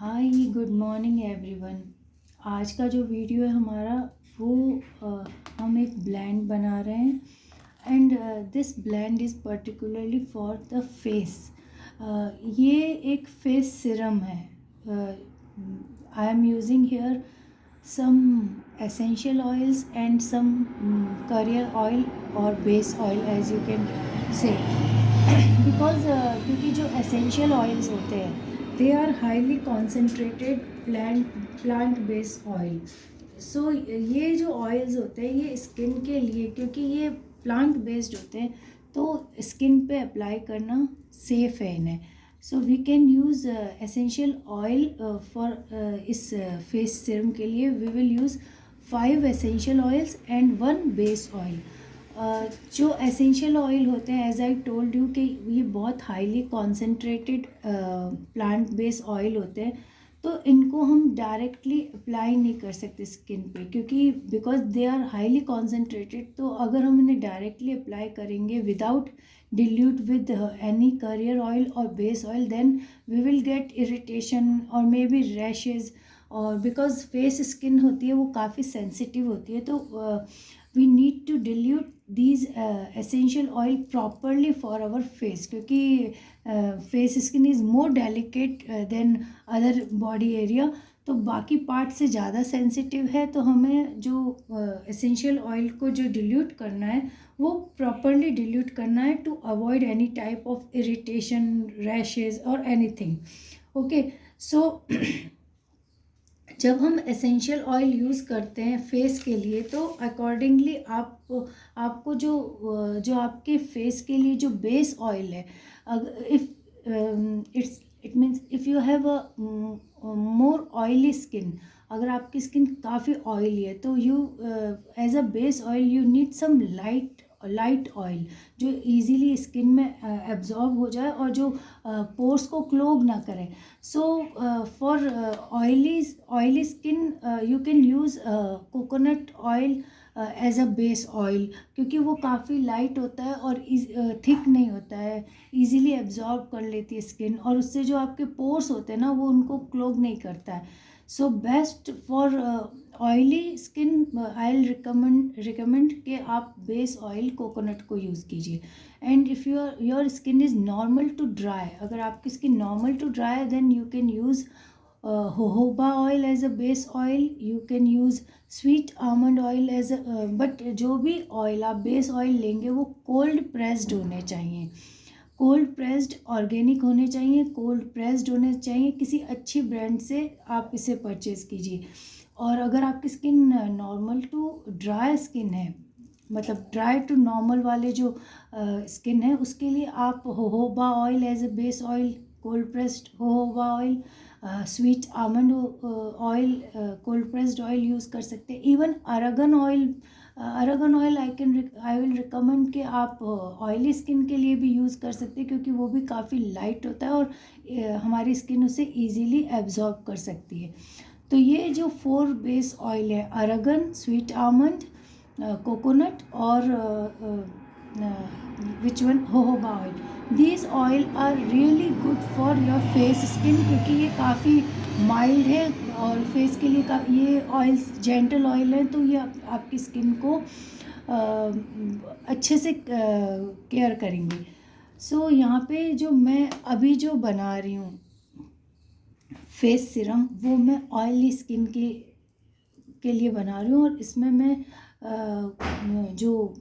Hi good morning everyone. आज का जो वीडियो है हमारा वो हम एक ब्लेंड बना रहे हैं and this blend is particularly for the face. ये एक फेस सिरम है। आई am using here some essential oils and some career oil or base oil as you can say because क्योंकि जो essential oils होते हैं they are highly concentrated plant based oil। so ये जो oils होते हैं ये skin के लिए, क्योंकि ये plant based होते हैं तो skin पे अप्लाई करना safe है इन्हें। So we can use essential oil for इस फेस सीरम के लिए। We will use 5 essential oils and 1 base oil. जो एसेंशियल ऑयल होते हैं एज आई टोल्ड यू कि ये बहुत highly concentrated plant based oil होते हैं, तो इनको हम डायरेक्टली अप्लाई नहीं कर सकते स्किन पे, क्योंकि because they are highly concentrated. तो अगर हम इन्हें डायरेक्टली अप्लाई करेंगे without dilute with any career oil or base oil, then we will get irritation or maybe rashes, और because face skin होती है वो काफ़ी sensitive होती है, तो we need to dilute these essential oil properly for our face, क्योंकि face skin is more delicate than other body area, तो बाकी पार्ट से ज़्यादा सेंसिटिव है। तो हमें जो एसेंशियल ऑयल को जो डिल्यूट करना है वो प्रॉपरली डिल्यूट करना है to avoid any type of irritation, rashes और एनीथिंग। ओके, सो जब हम एसेंशियल ऑयल यूज़ करते हैं फेस के लिए तो अकॉर्डिंगली आपको जो आपके फेस के लिए जो बेस ऑयल है, if it means if you have a more oily skin, अगर आपकी स्किन काफ़ी ऑयली है तो you as a base oil you need some light oil जो इजीली स्किन में एब्जॉर्ब हो जाए और जो पोर्स को क्लोग ना करे। So for oily skin you can use coconut oil as a base oil, क्योंकि वो काफ़ी लाइट होता है और थिक नहीं होता है, इजीली एब्जॉर्ब कर लेती है स्किन, और उससे जो आपके पोर्स होते हैं ना वो उनको क्लोग नहीं करता है। So best for oily skin I will recommend कि आप बेस ऑयल कोकोनट को यूज़ कीजिए। And if your skin is normal to dry, अगर आपकी skin normal to dry then you can use jojoba oil as a base oil, you can use sweet almond oil as a but जो भी oil आप base oil लेंगे वो cold pressed होने चाहिए, cold pressed organic होने चाहिए, cold pressed होने चाहिए, किसी अच्छी ब्रांड से आप इसे परचेज़ कीजिए। और अगर आपकी skin normal to dry skin है, मतलब ड्राई टू नॉर्मल वाले जो स्किन है उसके लिए आप jojoba oil as a base oil, cold pressed jojoba oil, sweet almond oil, cold pressed oil use कर सकते हैं। Even argan oil I will recommend कि आप ऑयली स्किन के लिए भी यूज़ कर सकते हैं, क्योंकि वो भी काफ़ी लाइट होता है और हमारी स्किन उसे ईजीली एब्जॉर्ब कर सकती है। तो ये जो 4 बेस ऑयल है, अरगन, स्वीट आमंड, कोकोनट और which one, jojoba oil, these oil are really good for your face skin, क्योंकि ये काफ़ी माइल्ड है और फेस के लिए ये ऑयल्स जेंटल ऑयल हैं, तो ये आपकी स्किन को अच्छे से केयर करेंगे। सो यहाँ पे जो मैं अभी जो बना रही हूँ फेस सीरम, वो मैं ऑयली स्किन के लिए बना रही हूँ, और इसमें मैं जो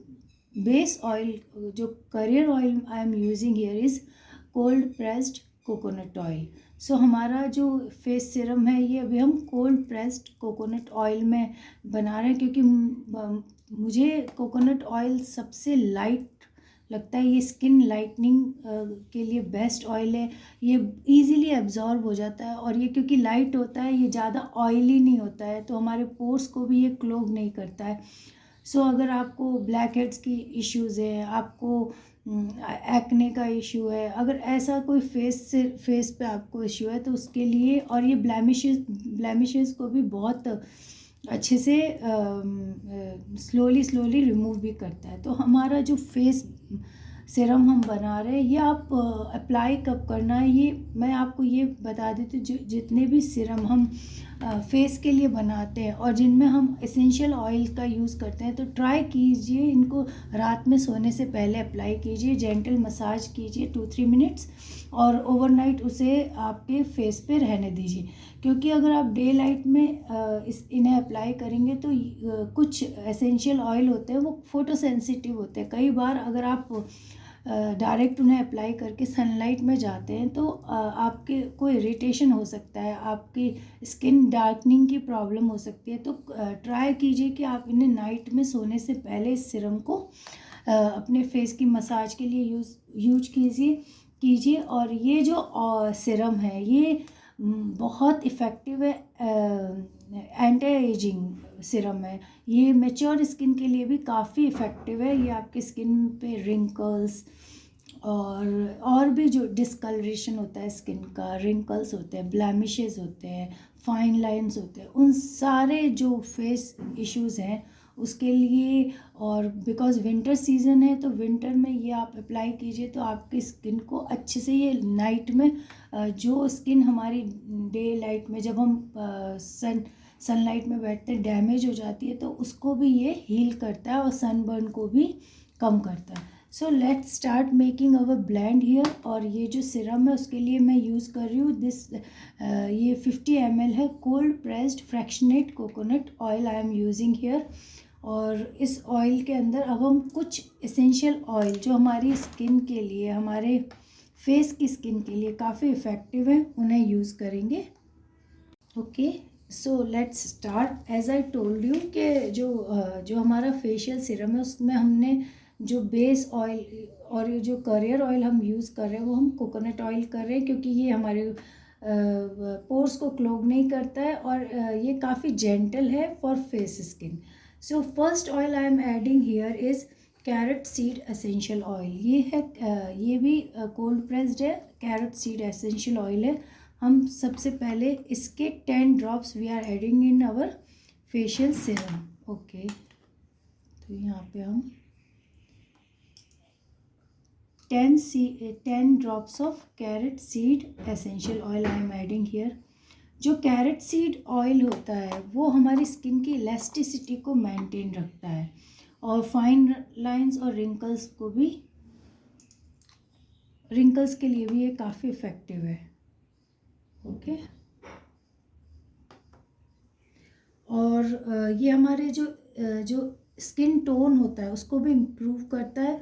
बेस ऑयल, जो carrier oil I am using here is cold pressed coconut oil. सो हमारा जो फेस सीरम है ये अभी हम कोल्ड प्रेस्ड कोकोनट ऑयल में बना रहे हैं, क्योंकि मुझे कोकोनट ऑयल सबसे लाइट लगता है। ये स्किन लाइटनिंग के लिए बेस्ट ऑयल है, ये इजीली एब्जॉर्ब हो जाता है, और ये क्योंकि लाइट होता है ये ज़्यादा ऑयली नहीं होता है, तो हमारे पोर्स को भी ये क्लोग नहीं करता है। सो अगर आपको ब्लैक हेड्स की इश्यूज़ है, आपको एक्ने का इशू है, अगर ऐसा कोई फेस पे आपको इशू है तो उसके लिए, और ये ब्लैमिशेस को भी बहुत अच्छे से स्लोली रिमूव भी करता है। तो हमारा जो फेस सिरम हम बना रहे हैं, ये आप अप्लाई कब करना है ये मैं आपको ये बता देती हूँ। जितने भी सिरम हम फेस के लिए बनाते हैं और जिनमें हम एसेंशियल ऑयल का यूज़ करते हैं, तो ट्राई कीजिए इनको रात में सोने से पहले अप्लाई कीजिए, जेंटल मसाज कीजिए 2-3 मिनट्स और ओवरनाइट उसे आपके फेस पे रहने दीजिए। क्योंकि अगर आप डे लाइट में इन्हें अप्लाई करेंगे तो कुछ एसेंशियल ऑयल होते हैं वो फोटो सेंसिटिव होते हैं। कई बार अगर आप डायरेक्ट उन्हें अप्लाई करके सनलाइट में जाते हैं तो आपके को इरिटेशन हो सकता है, आपकी स्किन डार्कनिंग की प्रॉब्लम हो सकती है। तो ट्राई कीजिए कि आप इन्हें नाइट में सोने से पहले इस सिरम को अपने फेस की मसाज के लिए यूज कीजिए। और ये जो सिरम है ये बहुत इफ़ेक्टिव है, एंटी एजिंग सिरम है। ये मैच्योर स्किन के लिए भी काफ़ी इफ़ेक्टिव है। ये आपकी स्किन पे रिंकल्स और भी जो डिस्कलरेशन होता है स्किन का, रिंकल्स होते हैं, ब्लैमिशेस होते हैं, फाइन लाइंस होते हैं, उन सारे जो फेस इश्यूज़ हैं उसके लिए। और बिकॉज विंटर सीज़न है तो विंटर में ये आप अप्लाई कीजिए तो आपकी स्किन को अच्छे से, ये नाइट में जो स्किन हमारी डे लाइट में जब हम सनलाइट में बैठते हैं डैमेज हो जाती है तो उसको भी ये हील करता है और सनबर्न को भी कम करता है। सो let's start making our blend here. और ये जो सिरम है उसके लिए मैं यूज़ कर रही हूँ ये 50 ml है cold pressed fractionated coconut oil I am using here. और इस ऑयल के अंदर अब हम कुछ एसेंशियल ऑयल जो हमारी स्किन के लिए, हमारे फेस की स्किन के लिए काफ़ी इफ़ेक्टिव है, उन्हें यूज़ करेंगे। Okay, so let's start. As I told you कि जो हमारा फेशियल सिरम है उसमें हमने जो बेस ऑयल और ये जो करियर ऑयल हम यूज़ कर रहे हैं वो हम कोकोनट ऑयल कर रहे हैं, क्योंकि ये हमारे पोर्स को क्लोग नहीं करता है और ये काफ़ी जेंटल है for face skin. So first oil I am adding here is carrot seed essential oil. ये है ये भी कोल्ड प्रेस्ड है, कैरेट सीड एसेंशियल ऑयल है। हम सबसे पहले इसके 10 drops we are adding in our facial serum. Okay, तो यहाँ पे हम 10 drops of carrot seed essential oil I am adding here. जो कैरेट सीड ऑयल होता है वो हमारी स्किन की इलास्टिसिटी को मेंटेन रखता है और फाइन लाइंस और रिंकल्स के लिए भी ये काफ़ी इफ़ेक्टिव है। ओके, और ये हमारे जो स्किन टोन होता है उसको भी इम्प्रूव करता है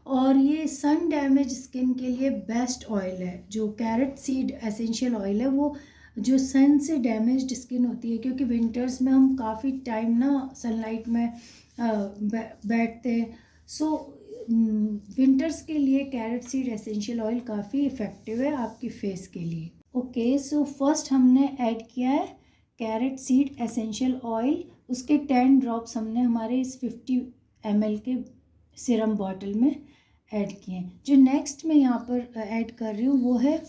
और ये सन डैमेज स्किन के लिए बेस्ट ऑयल है। जो कैरेट सीड एसेंशियल ऑयल है वो जो सन से डैमेज्ड स्किन होती है, क्योंकि विंटर्स में हम काफ़ी टाइम ना सनलाइट में बैठते हैं, सो विंटर्स के लिए कैरेट सीड एसेंशियल ऑयल काफ़ी इफ़ेक्टिव है आपकी फेस के लिए। ओके, सो फर्स्ट हमने ऐड किया है कैरेट सीड एसेंशियल ऑयल। उसके 10 ड्रॉप्स हमने हमारे इस 50 ml के सिरम बॉटल में ऐड किए। जो नेक्स्ट मैं यहाँ पर ऐड कर रही हूँ वो है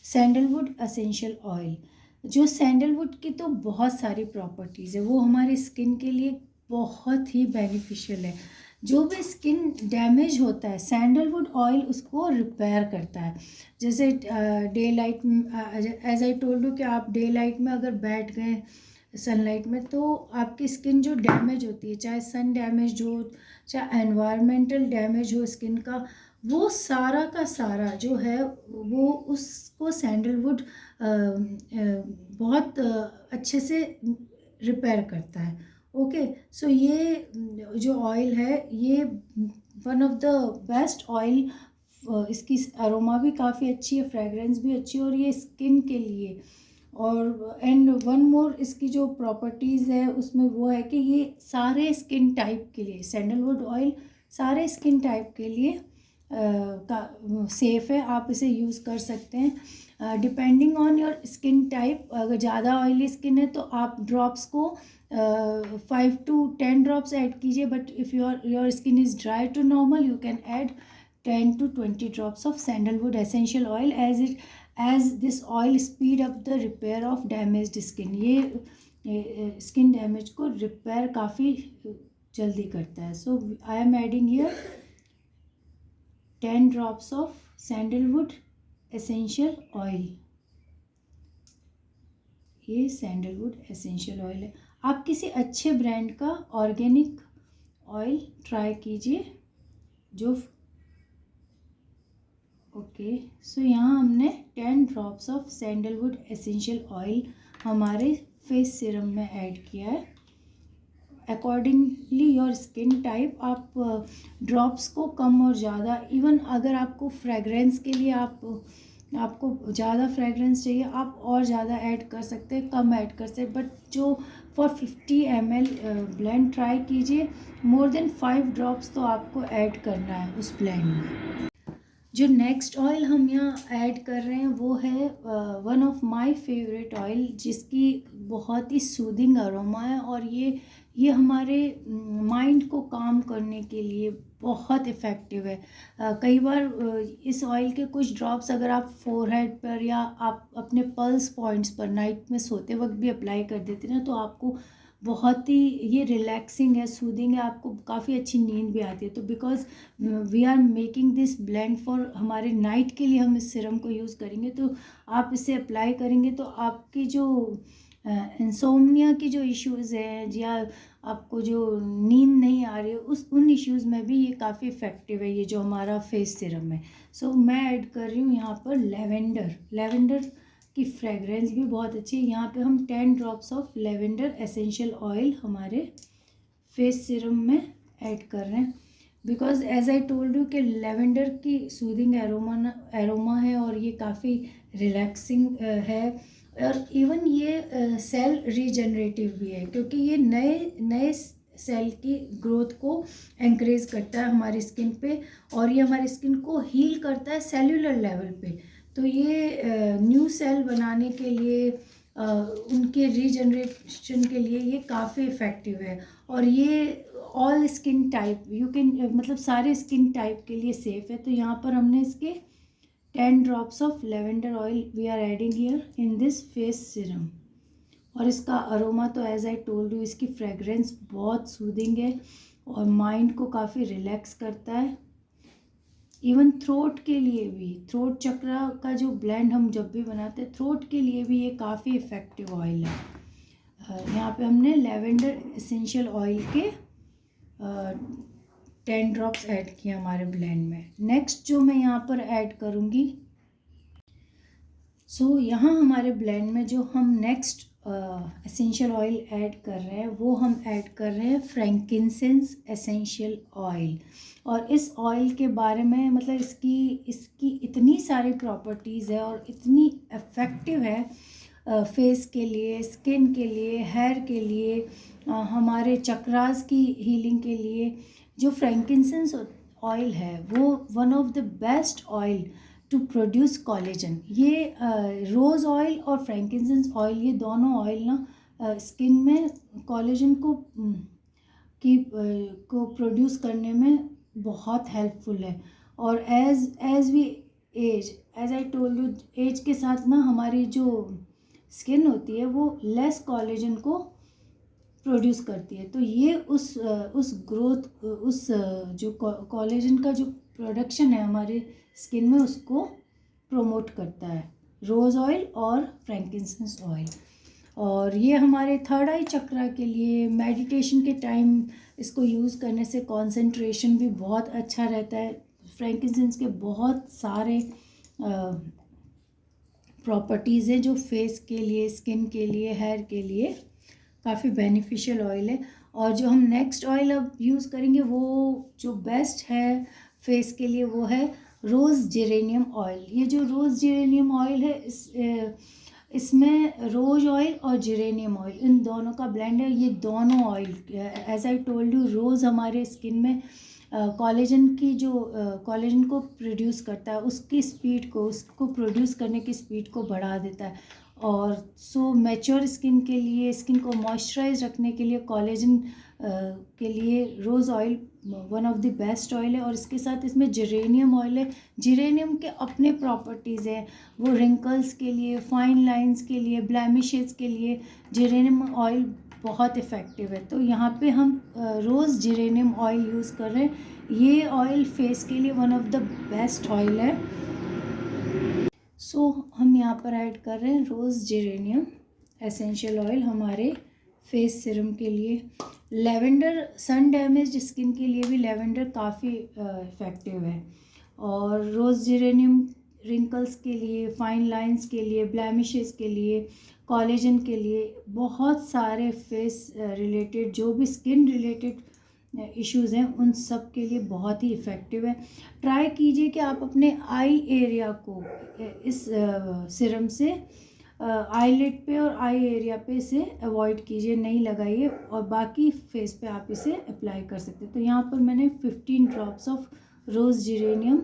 सैंडलवुड एसेंशियल ऑयल। जो सैंडलवुड की तो बहुत सारी प्रॉपर्टीज़ है, वो हमारी स्किन के लिए बहुत ही बेनिफिशियल है। जो भी स्किन डैमेज होता है सैंडलवुड ऑयल उसको रिपेयर करता है। जैसे day light, as I told you कि आप डे लाइट में अगर बैठ गए सनलाइट में तो आपकी स्किन जो डैमेज होती है, चाहे सन डैमेज हो चाहे एनवायरमेंटल डैमेज हो स्किन का, वो सारा का सारा जो है वो उसको सैंडलवुड बहुत अच्छे से रिपेयर करता है। ओके, सो ये जो ऑयल है ये one of the best oil. इसकी अरोमा भी काफ़ी अच्छी है, फ्रेगरेंस भी अच्छी है और ये स्किन के लिए। और एंड वन मोर इसकी जो प्रॉपर्टीज़ है उसमें वो है कि ये सारे स्किन टाइप के लिए, सैंडलवुड ऑयल सारे स्किन टाइप के लिए सेफ़ है, आप इसे यूज़ कर सकते हैं depending on your skin type. अगर ज़्यादा ऑयली स्किन है तो आप ड्रॉप्स को 5 to 10 ड्रॉप्स ऐड कीजिए, but if your skin is dry to normal you can add 10 to 20 drops of sandalwood essential oil as this oil speed up the repair of damaged skin. ये skin damage को repair काफ़ी जल्दी करता है। So I am adding here 10 drops of sandalwood essential oil. ये sandalwood essential oil है। आप किसी अच्छे ब्रांड का ऑर्गेनिक ऑयल ट्राई कीजिए जो ओके। सो यहाँ हमने 10 drops of sandalwood essential oil हमारे फेस सीरम में ऐड किया है। अकॉर्डिंगली योर स्किन टाइप आप ड्रॉप्स को कम और ज़्यादा, इवन अगर आपको फ्रेगरेंस के लिए आपको ज़्यादा फ्रेगरेंस चाहिए आप और ज़्यादा ऐड कर सकते हैं, कम ऐड कर सकते हैं, बट जो फॉर 50 ml ब्लेंड ट्राई कीजिए, मोर देन 5 ड्रॉप्स तो आपको ऐड करना है उस ब्लेंड में। जो नेक्स्ट ऑयल हम यहाँ ऐड कर रहे हैं वो है one of my favourite oil, जिसकी बहुत ही सूदिंग अरोमा है और ये हमारे माइंड को काम करने के लिए बहुत इफ़ेक्टिव है। कई बार इस ऑयल के कुछ ड्रॉप्स अगर आप फोरहेड पर या आप अपने पल्स पॉइंट्स पर नाइट में सोते वक्त भी अप्लाई कर देते हैं ना, तो आपको बहुत ही ये रिलैक्सिंग है, सूदिंग है, आपको काफ़ी अच्छी नींद भी आती है। तो because we are making this blend for हमारे नाइट के लिए हम इस सीरम को यूज़ करेंगे, तो आप इसे अप्लाई करेंगे तो आपकी जो इंसोम्निया की जो इश्यूज़ हैं या आपको जो नींद नहीं आ रही है उन इश्यूज़ में भी ये काफ़ी इफ़ेक्टिव है, ये जो हमारा फेस सीरम है। सो मैं ऐड कर रही हूँ यहाँ पर लेवेंडर की फ्रेगरेंस भी बहुत अच्छी है। यहाँ पे हम 10 drops of lavender essential oil हमारे फेस सीरम में ऐड कर रहे हैं, because as I told you कि लेवेंडर की सूदिंग एरोमा है और ये काफ़ी रिलैक्सिंग है, और इवन ये सेल रीजनरेटिव भी है, क्योंकि ये नए सेल की ग्रोथ को एंकरेज करता है हमारी स्किन पे, और ये हमारी स्किन को हील करता है सेल्यूलर लेवल पे। तो ये न्यू सेल बनाने के लिए उनके रीजनरेशन के लिए ये काफ़ी इफ़ेक्टिव है, और ये all skin type you can मतलब सारे स्किन टाइप के लिए सेफ़ है। तो यहाँ पर हमने इसके 10 drops of lavender oil we are adding here in this face serum, और इसका अरोमा तो एज आई टोल्ड यू इसकी फ्रेगरेंस बहुत सूदिंग है और माइंड को काफ़ी रिलैक्स करता है। इवन थ्रोट के लिए भी, थ्रोट चक्र का जो ब्लेंड हम जब भी बनाते हैं थ्रोट के लिए भी ये काफ़ी इफ़ेक्टिव ऑयल है। यहाँ पे हमने लेवेंडर एसेंशियल ऑयल के 10 ड्रॉप्स ऐड किए हमारे ब्लेंड में। नेक्स्ट जो मैं यहाँ पर ऐड करूँगी, यहाँ हमारे ब्लेंड में जो हम नेक्स्ट एसेंशियल ऑयल ऐड कर रहे हैं वो हम ऐड कर रहे हैं फ्रैंकिनसेंस एसेंशियल ऑयल। और इस ऑयल के बारे में मतलब इसकी इतनी सारी प्रॉपर्टीज़ है और इतनी इफ़ेक्टिव है फेस के लिए, स्किन के लिए, हेयर के लिए, हमारे चक्रास की हीलिंग के लिए। जो फ्रैंकिनसेंस ऑयल है वो one of the best oil to produce collagen. ये रोज़ ऑयल और फ्रैंकिनसेंस ऑयल, ये दोनों ऑयल ना स्किन में कोलेजन को प्रोड्यूस करने में बहुत हेल्पफुल है। और as we as I told you, age के साथ ना हमारी जो स्किन होती है वो लेस कोलेजन को प्रोड्यूस करती है, तो ये उस ग्रोथ जो कोलेजन का जो प्रोडक्शन है हमारे स्किन में उसको प्रमोट करता है, रोज़ ऑयल और फ्रैंकिनसेंस ऑयल। और ये हमारे थर्ड आई चक्रा के लिए मेडिटेशन के टाइम इसको यूज़ करने से कंसंट्रेशन भी बहुत अच्छा रहता है। फ्रैंकिनसेंस के बहुत सारे प्रॉपर्टीज़ हैं जो फेस के लिए, स्किन के लिए, हेयर के लिए काफ़ी बेनिफिशियल ऑयल है। और जो हम नेक्स्ट ऑयल अब यूज़ करेंगे वो जो बेस्ट है फेस के लिए वो है रोज़ जेरेनियम ऑयल। ये जो रोज़ जेरेनियम ऑयल है इसमें रोज ऑयल और जेरेनियम ऑयल इन दोनों का ब्लेंड है। ये दोनों oil as I told you rose हमारे स्किन में कोलेजन की जो कोलेजन को प्रोड्यूस करता है उसको प्रोड्यूस करने की स्पीड को बढ़ा देता है। और मैच्योर स्किन के लिए, स्किन को मॉइस्चराइज रखने के लिए कोलेजन के लिए rose oil one of the best oil है। और इसके साथ इसमें जेरेनियम ऑयल है। जेरेनियम के अपने प्रॉपर्टीज़ हैं, वो रिंकल्स के लिए, फाइन लाइंस के लिए, ब्लैमिशेस के लिए जेरेनियम ऑयल बहुत इफ़ेक्टिव है। तो यहाँ पे हम रोज़ जेरेनियम ऑयल यूज़ कर रहे हैं। ये ऑयल फेस के लिए one of the best oil है। सो हम यहाँ पर ऐड कर रहे हैं रोज़ जेरेनियम एसेंशियल ऑयल हमारे फेस सिरम के लिए। लेवेंडर सन डैमेज स्किन के लिए भी लेवेंडर काफ़ी इफ़ेक्टिव है। और रोज़ जेरेनियम रिंकल्स के लिए, फाइन लाइंस के लिए, ब्लैमिशेस के लिए, कॉलेजन के लिए, बहुत सारे फेस रिलेटेड जो भी स्किन रिलेटेड इश्यूज़ हैं उन सब के लिए बहुत ही इफ़ेक्टिव है। ट्राई कीजिए कि आप अपने आई एरिया को इस सिरम से आईलिड पे और आई एरिया पे इसे अवॉइड कीजिए, नहीं लगाइए, और बाकी फेस पे आप इसे अप्लाई कर सकते हैं। तो यहाँ पर मैंने 15 drops of rose geranium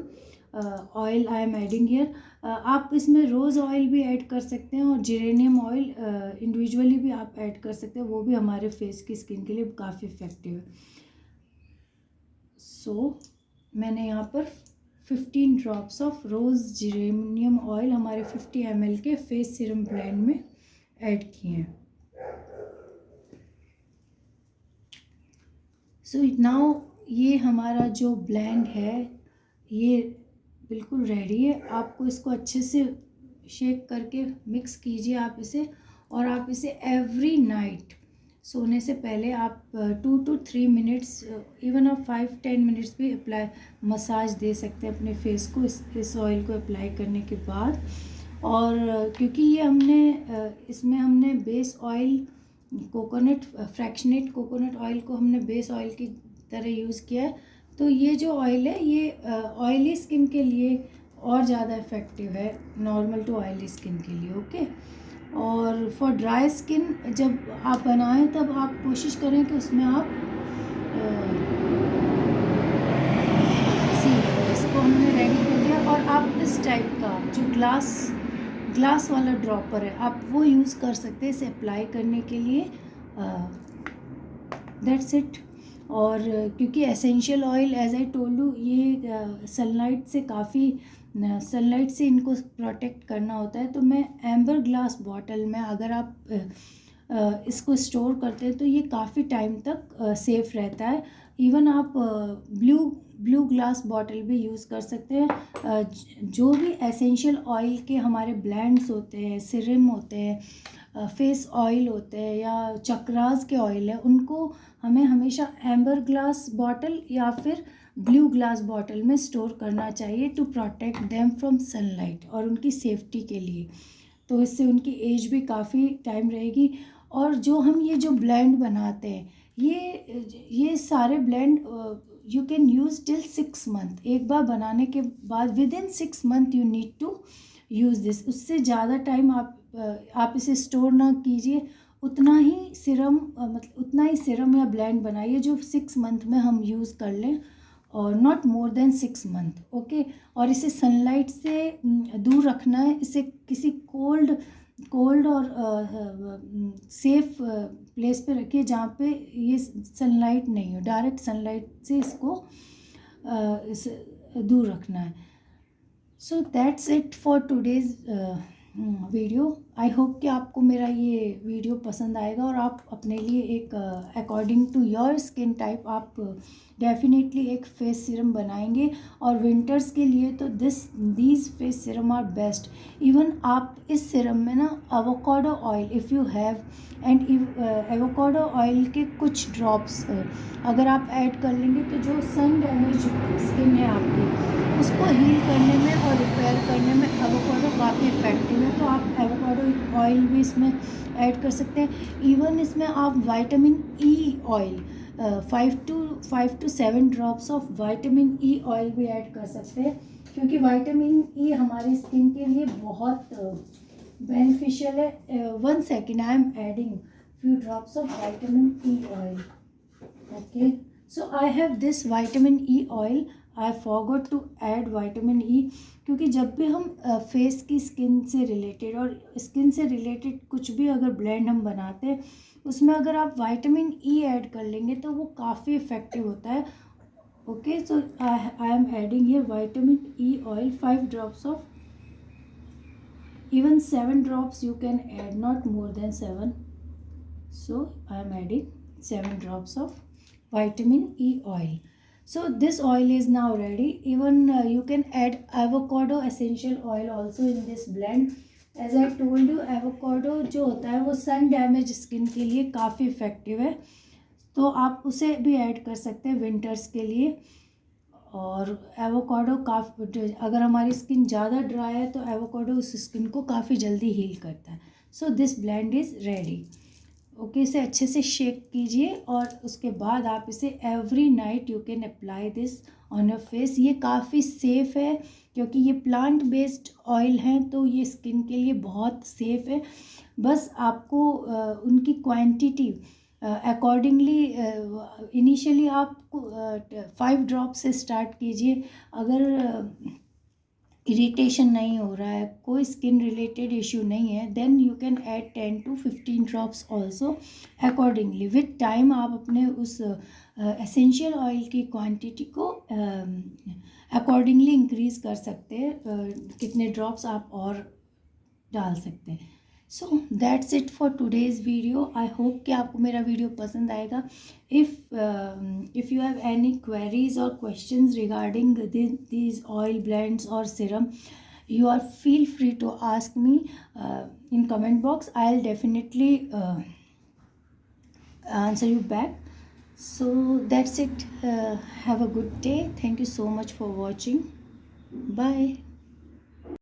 oil I am adding here. आप इसमें रोज़ ऑयल भी ऐड कर सकते हैं और जेरेनियम ऑयल इंडिविजुअली भी आप ऐड कर सकते हैं, वो भी हमारे फेस की स्किन के लिए काफ़ी इफ़ेक्टिव है। सो मैंने यहाँ पर 15 drops of rose geranium oil हमारे 50 ml के फेस सीरम ब्लेंड में ऐड किए हैं। सो नाउ ये हमारा जो ब्लेंड है ये बिल्कुल रेडी है। आपको इसको अच्छे से शेक करके मिक्स कीजिए आप इसे, और आप इसे एवरी नाइट सोने से पहले आप 2 to 3 मिनट्स, इवन आप 5-10 मिनट्स भी अप्लाई मसाज दे सकते हैं अपने फेस को इस ऑयल को अप्लाई करने के बाद। और क्योंकि ये इसमें हमने base oil coconut fractionated coconut oil को हमने बेस ऑयल की तरह यूज़ किया है, तो ये जो ऑयल है ये ऑयली स्किन के लिए और ज़्यादा इफ़ेक्टिव है नॉर्मल टू ऑयली स्किन के लिए। ओके, और फॉर ड्राई स्किन जब आप बनाएं तब आप कोशिश करें कि उसमें आप इसको हमने रेडी कर दिया, और आप इस टाइप का जो ग्लास वाला ड्रॉपर है आप वो यूज़ कर सकते हैं इसे अप्लाई करने के लिए। That's it. और क्योंकि essential oil as I told you ये सनलाइट से इनको प्रोटेक्ट करना होता है, तो मैं एम्बर ग्लास बॉटल में अगर आप इसको स्टोर करते हैं तो ये काफ़ी टाइम तक सेफ़ रहता है। इवन आप ब्लू ग्लास बॉटल भी यूज़ कर सकते हैं। जो भी एसेंशियल ऑयल के हमारे ब्लेंड्स होते हैं, सिरम होते हैं, फेस ऑयल होते हैं या चक्रास के ऑयल है, उनको हमें हमेशा एम्बर ग्लास बॉटल या फिर ब्लू ग्लास बॉटल में स्टोर करना चाहिए to protect them from sunlight और उनकी सेफ्टी के लिए। तो इससे उनकी एज भी काफ़ी टाइम रहेगी। और जो ब्लेंड बनाते हैं ये सारे blend you can use till 6 month. एक बार बनाने के बाद within 6 month you need to use this. उससे ज़्यादा टाइम आप इसे स्टोर ना कीजिए। उतना ही सिरम या ब्लेंड बनाइए जो 6 मंथ में हम यूज़ कर लें, और not more than 6 month. Okay, और इसे सनलाइट से दूर रखना है। इसे किसी कोल्ड और सेफ प्लेस पे रखिए जहाँ पे ये सनलाइट नहीं हो। डायरेक्ट सनलाइट से इसको दूर रखना है। सो that's it for today's video. I hope कि आपको मेरा ये वीडियो पसंद आएगा और आप अपने लिए एक according to your skin type आप डेफिनेटली एक फेस सीरम बनाएंगे। और विंटर्स के लिए तो these face serum are best. Even आप इस सीरम में ना avocado oil if you have and avocado oil के कुछ ड्रॉप्स अगर आप ऐड कर लेंगे तो जो सन डैमेज स्किन है आपकी उसको हील करने में और रिपेयर करने में एवोकाडो काफ़ी इफ़ेक्टिव है। तो आप एवोकाडो ऑयल भी इसमें ऐड कर सकते हैं। इवन इसमें आप vitamin E oil 5 to 7 drops of vitamin E oil भी ऐड कर सकते हैं, क्योंकि विटामिन ई हमारी स्किन के लिए बहुत बेनिफिशियल है। 1 second, I am adding few drops of vitamin E oil. Okay, so I have this vitamin E oil. I forgot to add vitamin E, क्योंकि जब भी हम फेस की स्किन से रिलेटेड और स्किन से रिलेटेड कुछ भी अगर ब्लेंड हम बनाते हैं उसमें अगर आप विटामिन ई ऐड कर लेंगे तो वो काफ़ी इफ़ेक्टिव होता है। Okay, so I am adding here vitamin E oil 5 drops of, even 7 drops you can add, not more than 7. So I am adding 7 drops of vitamin E oil. So this oil is now ready. Even you can add avocado essential oil also in this blend. As I told you, avocado जो होता है वो sun damage skin के लिए काफ़ी effective है, तो आप उसे भी ऐड कर सकते हैं विंटर्स के लिए। और एवोकाडो काफ़ी, अगर हमारी स्किन ज़्यादा ड्राई है तो एवोकाडो उस स्किन को काफ़ी जल्दी हील करता है। So this blend is ready. Okay, इसे अच्छे से शेक कीजिए और उसके बाद आप इसे every night you can apply this on your face. ये काफ़ी सेफ़ है क्योंकि ये प्लांट बेस्ड ऑयल हैं, तो ये स्किन के लिए बहुत सेफ़ है। बस आपको उनकी क्वांटिटी अकॉर्डिंगली इनिशियली आप 5 ड्रॉप से स्टार्ट कीजिए। अगर इरिटेशन नहीं हो रहा है, कोई स्किन रिलेटेड इश्यू नहीं है, then you can add 10 to 15 drops also accordingly. With time आप अपने उस एसेंशियल ऑयल की क्वांटिटी को अकॉर्डिंगली इंक्रीज़ कर सकते हैं, कितने ड्रॉप्स आप और डाल सकते हैं। सो that's it for today's video. I hope कि आपको मेरा वीडियो पसंद आएगा। If you have any queries और questions regarding these oil blends or serum, you are feel free to ask me in comment box. I'll definitely answer you back. So that's it. Have a good day. Thank you so much for watching. Bye.